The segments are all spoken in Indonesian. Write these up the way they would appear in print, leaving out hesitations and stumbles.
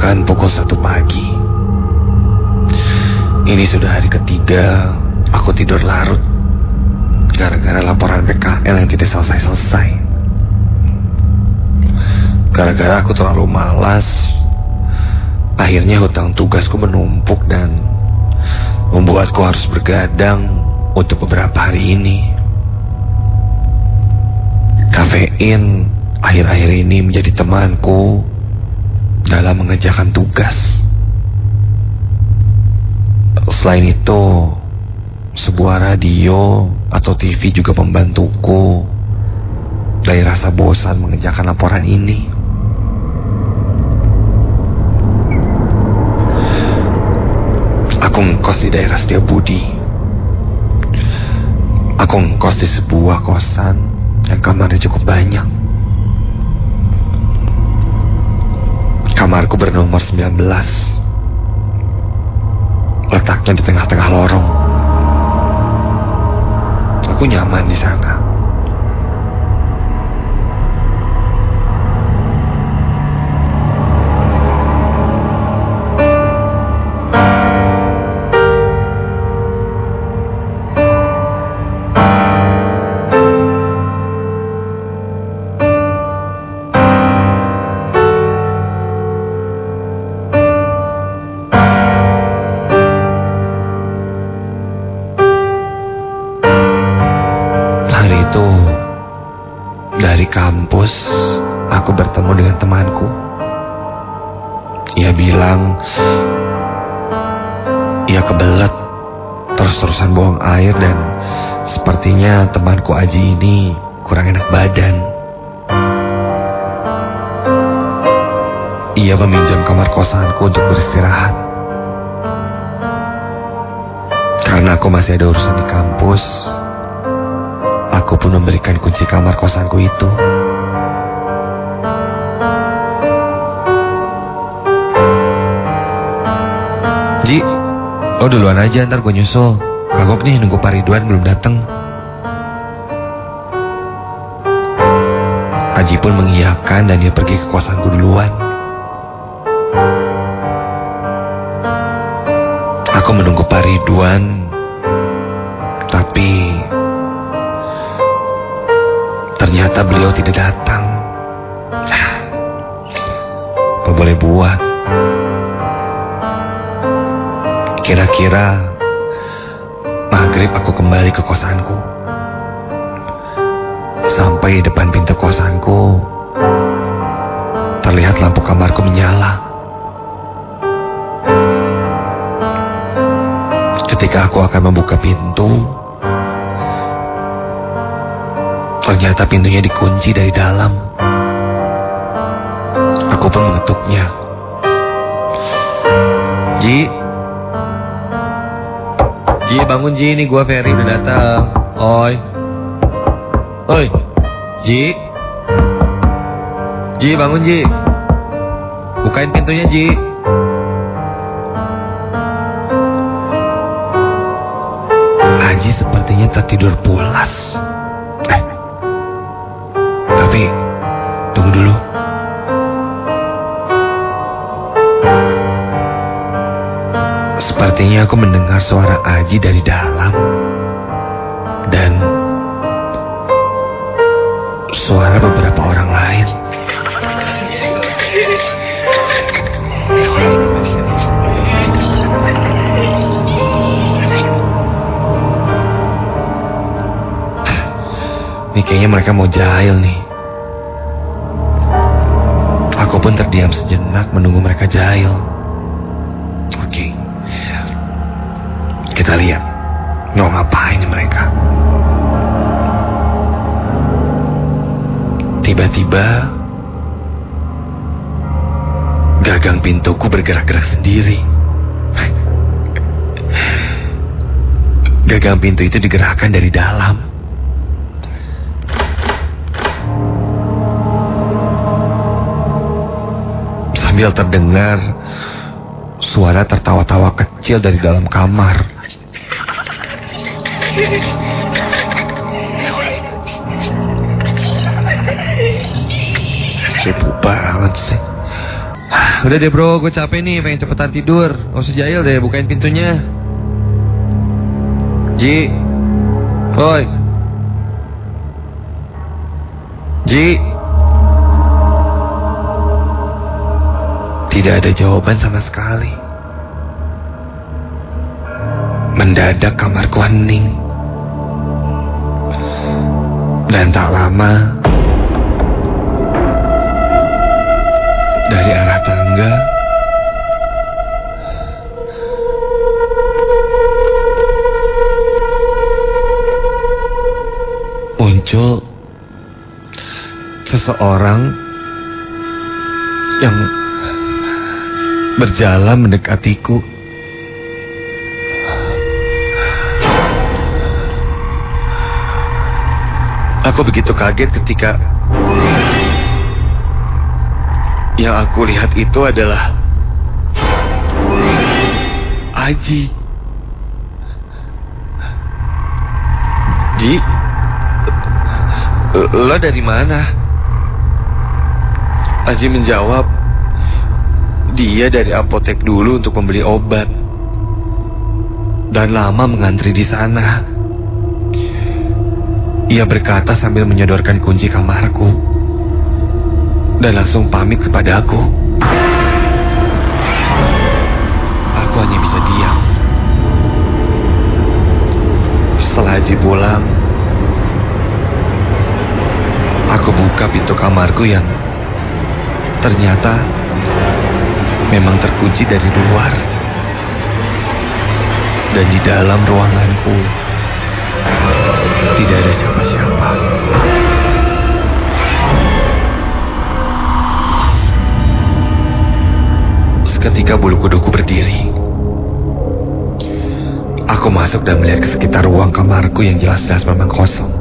Bahkan pukul 1 pagi. Ini sudah hari ketiga aku tidur larut gara-gara laporan PKL yang tidak selesai-selesai. Gara-gara aku terlalu malas, akhirnya hutang tugasku menumpuk dan membuatku harus bergadang untuk beberapa hari ini. Kafein akhir-akhir ini menjadi temanku dalam mengerjakan tugas. Selain itu, sebuah radio atau TV juga membantuku dari rasa bosan mengerjakan laporan ini. Aku ngekos di daerah Setiabudi. Aku ngekos di sebuah kosan yang kamarnya cukup banyak. Kamarku bernomor 19. Letaknya di tengah-tengah lorong. Aku nyaman di sana. Hari itu, dari kampus, aku bertemu dengan temanku. Ia bilang, ia kebelet, terus-terusan buang air dan sepertinya temanku Aji ini kurang enak badan. Ia meminjam kamar kosanku untuk beristirahat. Karena aku masih ada urusan di kampus, aku pun memberikan kunci kamar kosanku itu. Ji, lo duluan aja, ntar gue nyusul. Kagok nih nunggu Pak Ridwan belum datang. Aji pun mengiyakan dan dia pergi ke kosanku duluan. Aku menunggu Pak Ridwan, tapi ternyata beliau tidak datang. Apa boleh buat? Kira-kira maghrib aku kembali ke kosanku. Sampai di depan pintu kosanku, terlihat lampu kamarku menyala. Ketika aku akan membuka pintu, ternyata pintunya dikunci dari dalam. Aku pun mengetuknya. Ji, bangun Ji, ini gua Ferry udah datang. Oi, Ji, bangun Ji, bukain pintunya Ji. Aji sepertinya tertidur pulas. Tapi tunggu dulu. Sepertinya aku mendengar suara Aji dari dalam dan suara beberapa orang lain. Nih kayaknya mereka mau jahil nih. Aku pun terdiam sejenak menunggu mereka jahil. Oke. Kita lihat mau ngapain nih mereka. Tiba-tiba gagang pintuku bergerak-gerak sendiri. Gagang pintu itu digerakkan dari dalam. Sambil terdengar suara tertawa-tawa kecil dari dalam kamar. Sibuk banget sih. Udah deh bro, gue capek nih, pengen cepetan tidur. Gak usah jahil deh, bukain pintunya. Ji. Oi. Ji. Tidak ada jawaban sama sekali. Mendadak kamarku hening. Dan tak lama, dari arah tangga muncul seseorang yang berjalan mendekatiku. Aku begitu kaget ketika yang aku lihat itu adalah Aji. Ji, lo dari mana? Aji menjawab, dia dari apotek dulu untuk membeli obat dan lama mengantri di sana. Ia berkata sambil menyodorkan kunci kamarku dan langsung pamit kepada aku. Aku hanya bisa diam. Setelah Aji pulang, aku buka pintu kamarku yang ternyata memang terkunci dari luar. Dan di dalam ruanganku tidak ada siapa-siapa. Seketika bulu kuduku berdiri. Aku masuk dan melihat ke sekitar ruang kamarku yang jelas-jelas memang kosong.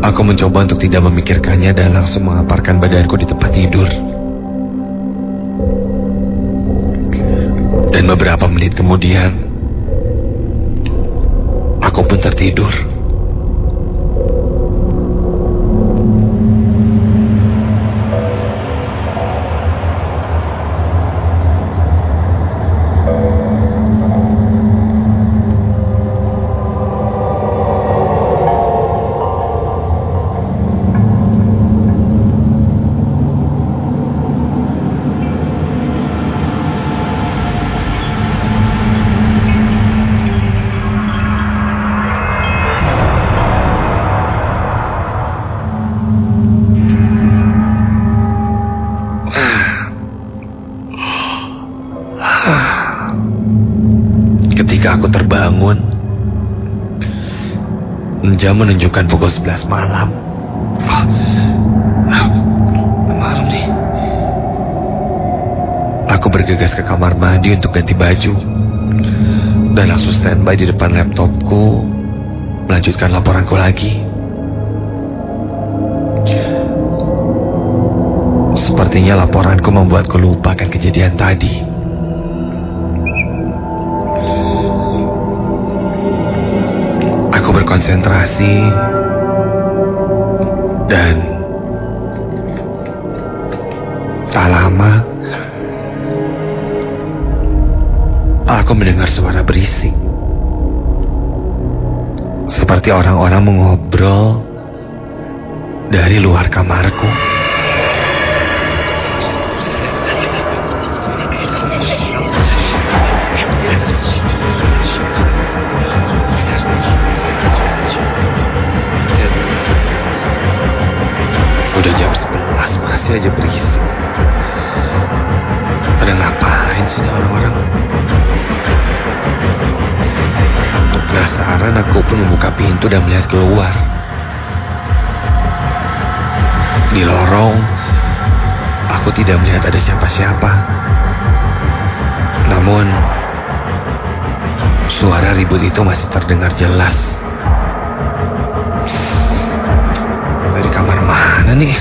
Aku mencoba untuk tidak memikirkannya dan langsung mengaparkan badanku di tempat tidur. Dan beberapa menit kemudian, aku pun tertidur. Ketika aku terbangun, jam menunjukkan pukul 11 malam. Malam nih. Aku bergegas ke kamar mandi untuk ganti baju dan langsung standby di depan laptopku, melanjutkan laporanku lagi. Sepertinya laporanku membuatku lupakan kejadian tadi. Aku berkonsentrasi dan tak lama aku mendengar suara berisik, seperti orang-orang mengobrol dari luar kamarku. Udah jam 11 masih aja berisik. Pada ngapain sih orang-orang? Penasaran, aku pun membuka pintu dan melihat keluar. Di lorong, aku tidak melihat ada siapa-siapa. Namun, suara ribut itu masih terdengar jelas. Dari kamar mana nih?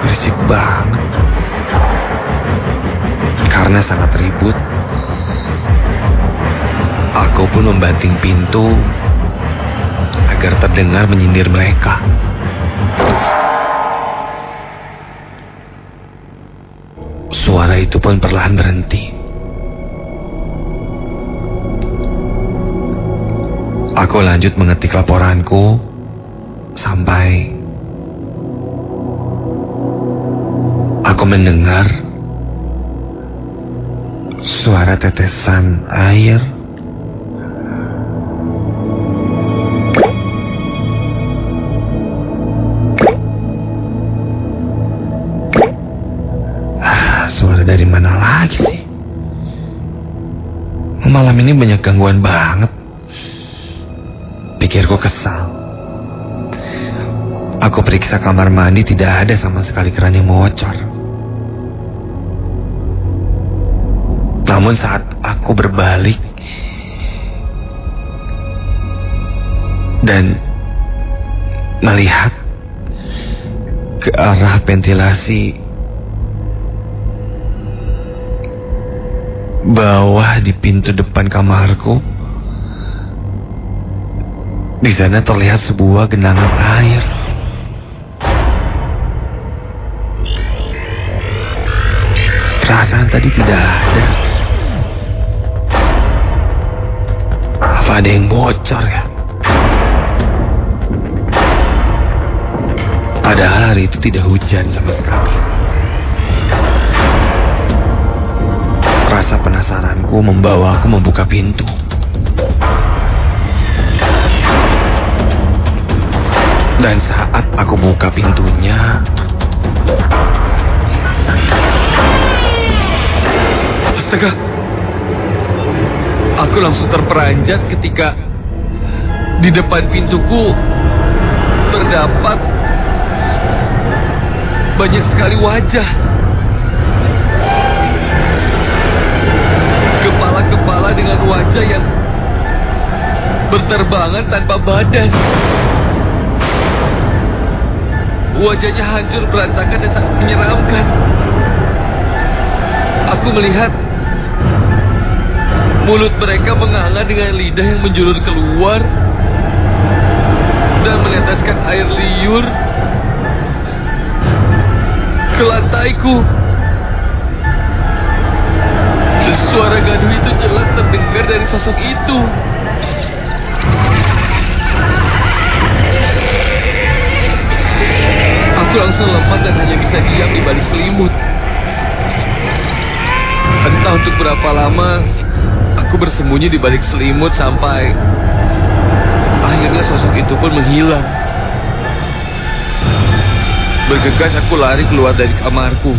Berisik banget. Karena sangat ribut, aku pun membanting pintu agar terdengar menyindir mereka. suara itu pun perlahan berhenti. Aku lanjut mengetik laporanku sampai aku mendengar suara tetesan air suara dari mana lagi sih? Malam ini banyak gangguan banget. Pikirku kesal. Aku periksa kamar mandi, tidak ada sama sekali keran yang bocor. Namun saat aku berbalik dan melihat ke arah ventilasi bawah di pintu depan kamarku, di sana terlihat sebuah genangan air. Perasaan tadi tidak ada. Apa ada yang bocor ya? Padahal hari itu tidak hujan sama sekali. Rasa penasaranku membawaku membuka pintu. Dan saat aku buka pintunya, astaga, aku langsung terperanjat ketika di depan pintuku terdapat banyak sekali wajah. Kepala-kepala dengan wajah yang berterbangan tanpa badan. Wajahnya hancur, berantakan, dan sangat menyeramkan. Aku melihat mulut mereka menganga dengan lidah yang menjulur keluar dan meneteskan air liur ke lantaiku. Suara gaduh itu jelas terdengar dari sosok itu. Aku langsung lepas dan hanya bisa diam di balik selimut. Entah untuk berapa lama aku bersembunyi di balik selimut sampai akhirnya sosok itu pun menghilang. Bergegas aku lari keluar dari kamarku.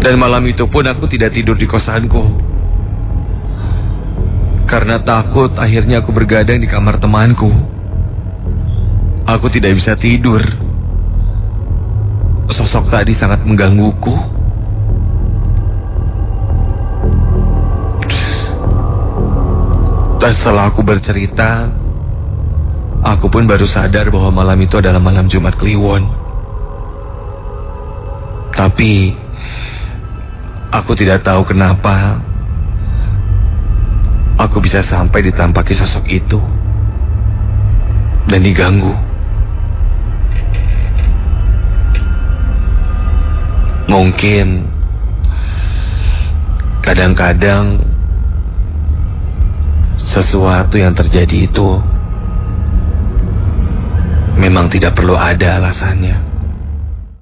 Dan malam itu pun aku tidak tidur di kosanku. Karena takut, akhirnya aku bergadang di kamar temanku. Aku tidak bisa tidur. Sosok tadi sangat menggangguku. Dan setelah aku bercerita, aku pun baru sadar bahwa malam itu adalah malam Jumat Kliwon. Tapi aku tidak tahu kenapa aku bisa sampai ditampaki sosok itu dan diganggu. Mungkin kadang-kadang sesuatu yang terjadi itu memang tidak perlu ada alasannya.